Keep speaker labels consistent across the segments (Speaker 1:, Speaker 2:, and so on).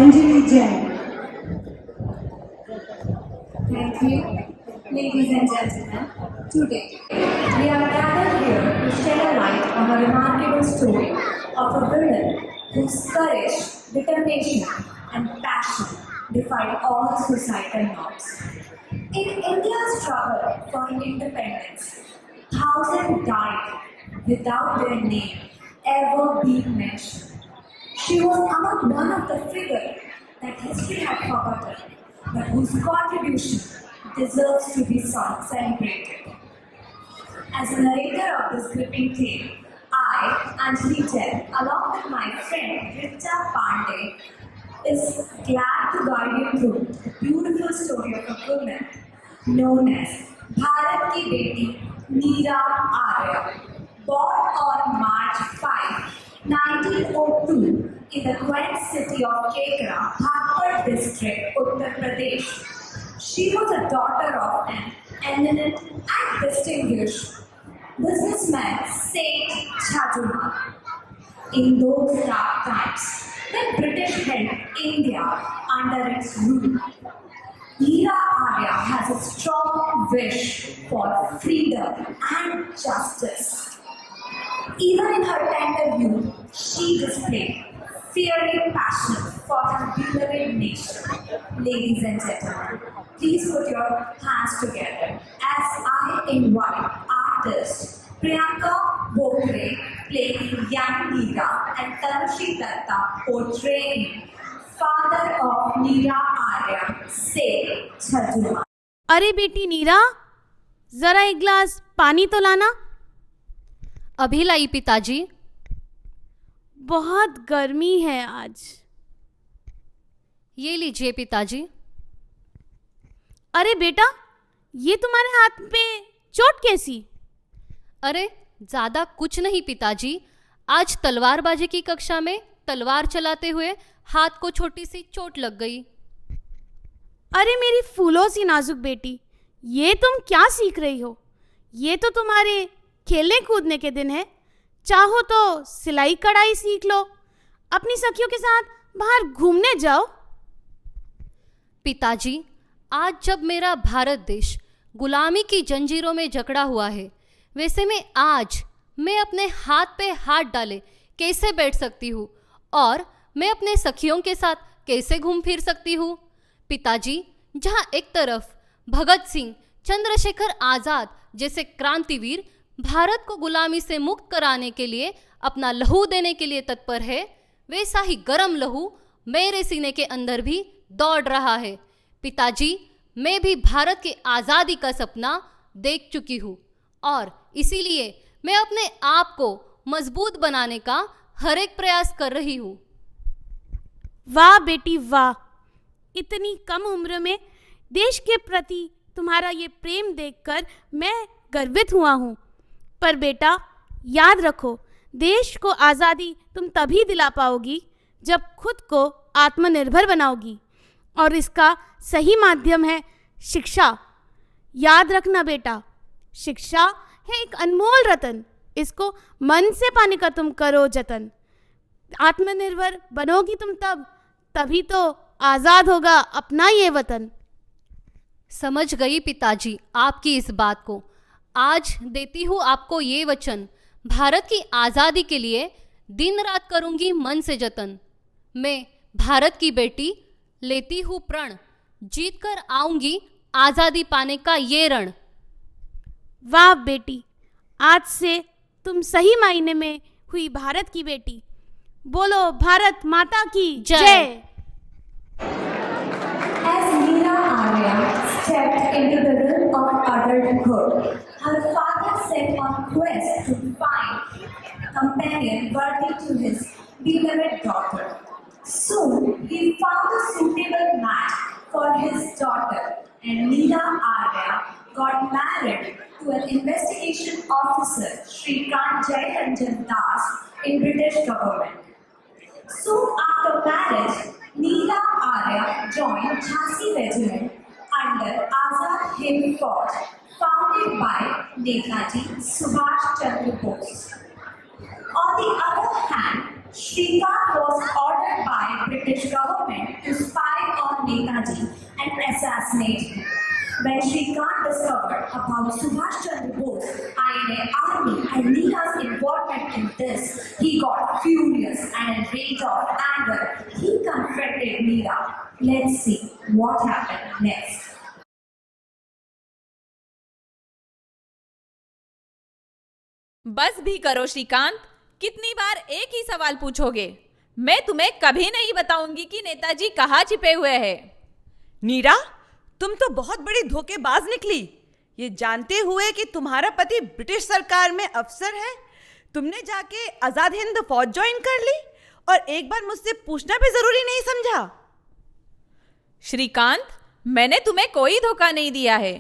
Speaker 1: Anjali Jain.
Speaker 2: Thank you, ladies and gentlemen. Today, we are gathered here to shed a light on a remarkable story of a woman whose courage, determination, and passion defied all societal norms. In India's struggle for independence, thousands died without their name ever being mentioned. She was among one of the figures that history had forgotten, but whose contribution deserves to be celebrated. As a narrator of this gripping tale, I, Anjali Jain, along with my friend Richa Pandey, is glad to guide you through the beautiful story of a woman known as Bharat Ki Beti Neera Arya. Born on March 5, 1902, in the quaint city of Kekra, Bhagpur district, Uttar Pradesh. She was a daughter of an eminent and distinguished businessman, Saint Chajuma. In those dark times, when British held India under its rule, Neera Arya has a strong wish for freedom and justice. Even in her tender youth, she displayed fiery passion for her beloved nation. Ladies and gentlemen, please put your hands together as I invite artist Priyanka Bokre playing young Neera and Tanushree Datta portraying father of Neera Arya, Saint Chajuma.
Speaker 3: अरे बेटी नीरा, जरा एक गिलास पानी तो लाना।
Speaker 4: अभी लाई पिताजी।
Speaker 3: बहुत गर्मी है आज।
Speaker 4: ये लीजिए पिताजी।
Speaker 3: अरे बेटा, ये तुम्हारे हाथ पे चोट कैसी?
Speaker 4: अरे ज़्यादा कुछ नहीं पिताजी, आज तलवारबाजी की कक्षा में तलवार चलाते हुए हाथ को छोटी सी चोट लग गई।
Speaker 3: अरे मेरी फूलों सी नाजुक बेटी, ये तुम क्या सीख रही हो? ये तो तुम्हारे खेलने कूदने के दिन है। चाहो तो सिलाई कढ़ाई सीख लो, अपनी सखियों के साथ बाहर घूमने जाओ।
Speaker 4: पिताजी, आज जब मेरा भारत देश गुलामी की जंजीरों में जकड़ा हुआ है, वैसे में आज मैं अपने हाथ पे हाथ डाले कैसे बैठ सकती हूँ और मैं अपने सखियों के साथ कैसे घूम फिर सकती हूँ? पिताजी, जहाँ एक तरफ भगत सिंह, चंद्रशेखर आज़ाद जैसे क्रांतिवीर भारत को गुलामी से मुक्त कराने के लिए अपना लहू देने के लिए तत्पर है, वैसा ही गरम लहू मेरे सीने के अंदर भी दौड़ रहा है। पिताजी, मैं भी भारत की आज़ादी का सपना देख चुकी हूँ और इसीलिए मैं अपने आप को मजबूत बनाने का हर एक प्रयास कर रही हूँ।
Speaker 3: वाह बेटी वाह, इतनी कम उम्र में देश के प्रति तुम्हारा ये प्रेम देखकर मैं गर्वित हुआ हूँ। पर बेटा याद रखो, देश को आज़ादी तुम तभी दिला पाओगी जब खुद को आत्मनिर्भर बनाओगी, और इसका सही माध्यम है शिक्षा। याद रखना बेटा, शिक्षा है एक अनमोल रतन, इसको मन से पाने का तुम करो जतन। आत्मनिर्भर बनोगी तुम तभी तो आज़ाद होगा अपना ये वतन।
Speaker 4: समझ गई पिताजी आपकी इस बात को। आज देती हूँ आपको ये वचन, भारत की आज़ादी के लिए दिन रात करूँगी मन से जतन। मैं भारत की बेटी लेती हूँ प्रण, जीत कर आऊँगी आज़ादी पाने का ये रण।
Speaker 3: वाह बेटी, आज से तुम सही मायने में हुई भारत की बेटी। बोलो भारत माता की जय।
Speaker 2: As Neera Arya stepped into the realm of adulthood, her father set on quest to find a companion worthy to his beloved daughter. Soon, he found a suitable match for his daughter, and Neera Arya got married to an investigation officer Shrikant Jayaranjan Das in British government. Soon after marriage, Neera Arya joined Jhansi Regiment under Azad Hind Fauj, founded by Netaji Subhash Chandra Bose. On the other hand, Shrikant was ordered by British government to spy on Netaji and assassinate him. When Shrikant discovered about Subhash Chandra Bose, INA army and Neera's involvement in this, he got furious and in rage of anger, he confronted Neera. Let's see what happened next.
Speaker 5: बस भी करो श्रीकांत, कितनी बार एक ही सवाल पूछोगे? मैं तुम्हें कभी नहीं बताऊंगी कि नेताजी कहाँ छिपे हुए हैं।
Speaker 6: नीरा, तुम तो बहुत बड़ी धोखेबाज निकली। ये जानते हुए कि तुम्हारा पति ब्रिटिश सरकार में अफसर है, तुमने जाके आजाद हिंद फौज ज्वाइन कर ली और एक बार मुझसे पूछना भी जरूरी नहीं समझा।
Speaker 5: श्रीकांत, मैंने तुम्हें कोई धोखा नहीं दिया है।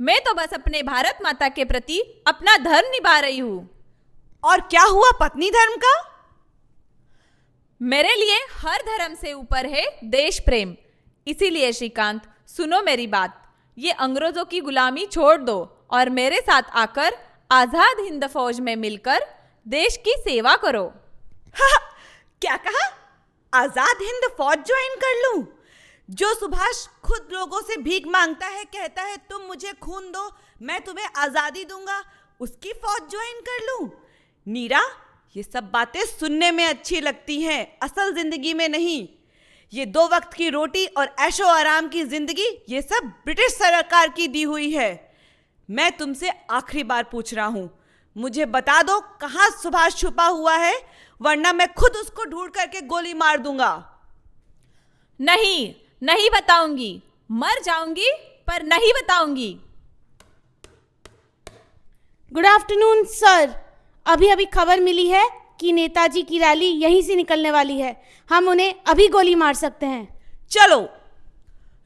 Speaker 5: मैं तो बस अपने भारत माता के प्रति अपना धर्म निभा रही हूँ।
Speaker 6: और क्या हुआ पत्नी धर्म का?
Speaker 5: मेरे लिए हर धर्म से ऊपर है देश प्रेम। इसीलिए श्रीकांत, सुनो मेरी बात, ये अंग्रेजों की गुलामी छोड़ दो और मेरे साथ आकर आजाद हिंद फौज में मिलकर देश की सेवा करो।
Speaker 6: क्या कहा? आजाद हिंद फौज ज्वाइन कर लूं? जो सुभाष खुद लोगों से भीख मांगता है, कहता है तुम मुझे खून दो, मैं तुम्हें आजादी दूंगा, उसकी फौज ज्वाइन कर लूं? नीरा, ये सब बातें सुनने में अच्छी लगती हैं, असल जिंदगी में नहीं। ये 2 वक्त की रोटी और ऐशो आराम की जिंदगी, ये सब ब्रिटिश सरकार की दी हुई है। मैं तुमसे आखिरी बार पूछ रहा हूं, मुझे बता दो कहां सुभाष छुपा हुआ है, वरना मैं खुद उसको ढूंढ करके गोली मार दूंगा।
Speaker 5: नहीं, नहीं बताऊंगी। मर जाऊंगी पर नहीं बताऊंगी।
Speaker 3: Good afternoon sir. अभी अभी खबर मिली है कि नेताजी की रैली यहीं से निकलने वाली है। हम उन्हें अभी गोली मार सकते हैं।
Speaker 6: चलो।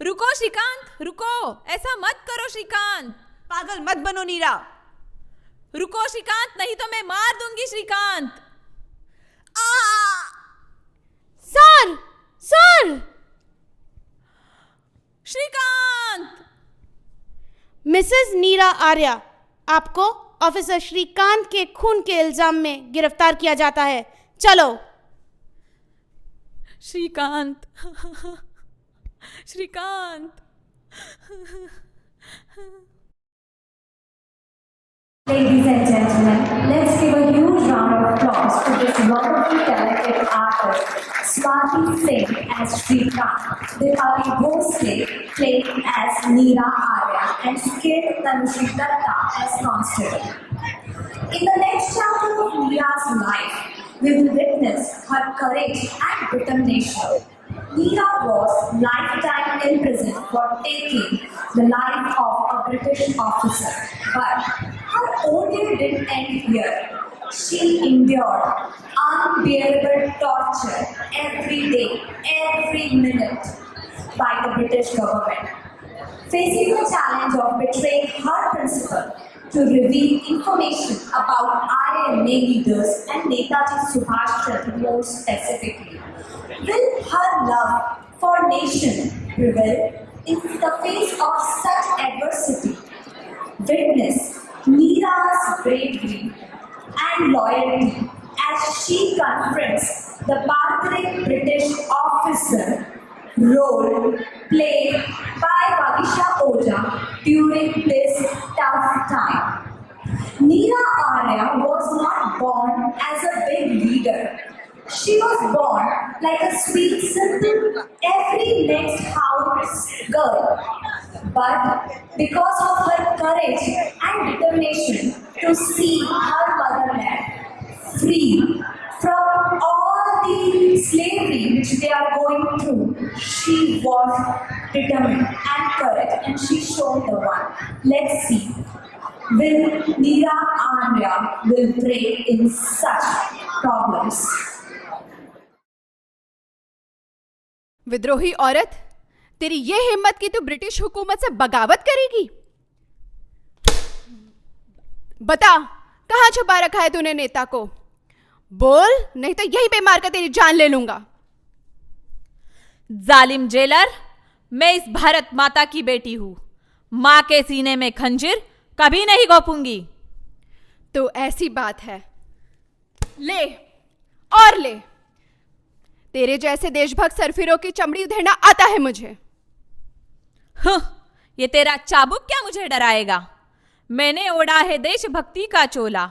Speaker 5: रुको श्रीकांत, रुको, ऐसा मत करो श्रीकांत।
Speaker 6: पागल मत बनो नीरा।
Speaker 5: रुको श्रीकांत, नहीं तो मैं मार दूंगी Srikanth.
Speaker 3: Sir, sir!
Speaker 5: Srikanth!
Speaker 3: Mrs Neera Arya, आपको ऑफिसर श्रीकांत के खून के इल्जाम में गिरफ्तार किया जाता है। चलो।
Speaker 5: Shrikant, Shrikant.
Speaker 2: Ladies and gentlemen, let's give a huge round of applause to this wonderfully talented artist, Swati Singh as Shrikant, Dipali Bhosle playing as Neera Arya, and skilled Tanushri Datta as Constable. In the next chapter of Neera's life, we will witness her courage and determination. Neera was lifetime imprisoned for taking the life of a British officer, but her ordeal didn't end here. She endured unbearable torture every day, every minute by the British government. Facing the challenge of betraying her principal to reveal information about INA leaders and Netaji Subhash Chandra more specifically, will her love for nation prevail in the face of such adversity? Witness Neera's bravery and loyalty as she confronts the barbaric British officer, role played by Vagisha Oja during this tough time. Neera Arya was not born as a big leader. She was born like a sweet, simple, every next house girl. But because of her courage and determination to see her motherland free from all the slavery which they are going through, she was determined and courage, and she showed the one. Let's see. Will Neera Arya will break in such problems?
Speaker 7: विद्रोही औरत, तेरी ये हिम्मत कि तू British हुकूमत से बगावत करेगी? बता, कहाँ छुपा रखा है तूने नेता को? बोल, नहीं तो यहीं पे मारकर तेरी जान ले लूंगा।
Speaker 5: जालिम जेलर, मैं इस भारत माता की बेटी हूं। माँ के सीने में खंजीर कभी नहीं घोंपूंगी।
Speaker 7: तो ऐसी बात है, ले और ले। तेरे जैसे देशभक्त सरफिरों की चमड़ी उधेड़ना आता है मुझे।
Speaker 5: ये तेरा चाबुक क्या मुझे डराएगा? मैंने ओढ़ा है देशभक्ति का चोला।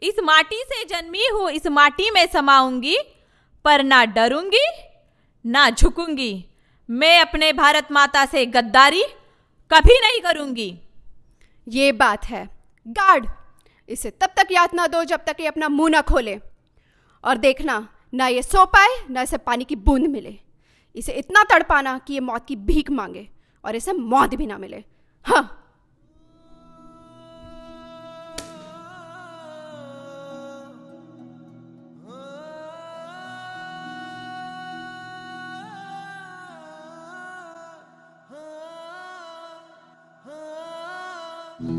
Speaker 5: इस माटी से जन्मी हूं, इस माटी में समाऊंगी, पर ना डरूंगी ना झुकूंगी। मैं अपने भारत माता से गद्दारी कभी नहीं करूंगी।
Speaker 7: ये बात है। गार्ड, इसे तब तक याद ना दो जब तक ये अपना मुंह ना खोले। और देखना, ना ये सो पाए ना इसे पानी की बूंद मिले। इसे इतना तड़पाना कि ये मौत की भीख मांगे और इसे मौत भी ना मिले। हाँ।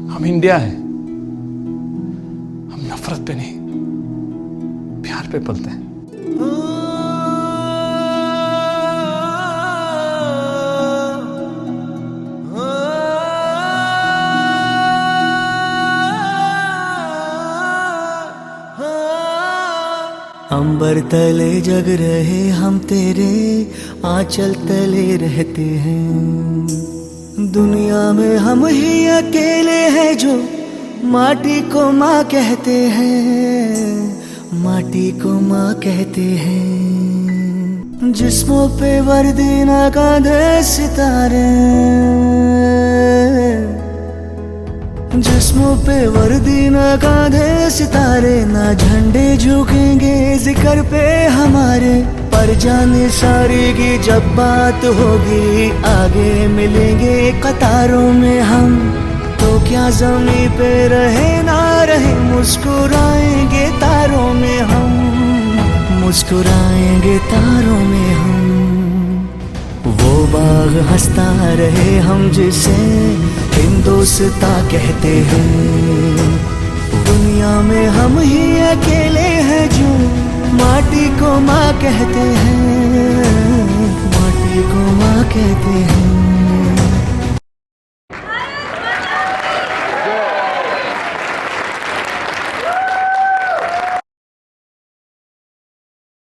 Speaker 8: हम इंडिया हैं। हम नफरत पे नहीं, प्यार पे पलते हैं।
Speaker 9: अंबर तले जग रहे हम तेरे आंचल तले रहते हैं। दुनिया में हम ही अकेले हैं जो माटी को माँ कहते हैं, माटी को माँ कहते हैं। जिस्मों पे वर्दी ना कांधे सितारे, जिस्मों पे वर्दी ना कांधे सितारे, ना झंडे झुकेंगे जिक्र पे हमारे। पर जाने सारे की जब बात होगी, आगे मिलेंगे कतारों में हम। तो क्या जमीन पे रहे ना रहे, मुस्कुराएंगे तारों में हम, मुस्कुराएंगे तारों में हम। वो बाग हंसता रहे हम जिसे हिंदुस्तां कहते हैं। दुनिया में हम ही अकेले हैं जो माटी को माँ कहते हैं, माटी को माँ कहते हैं।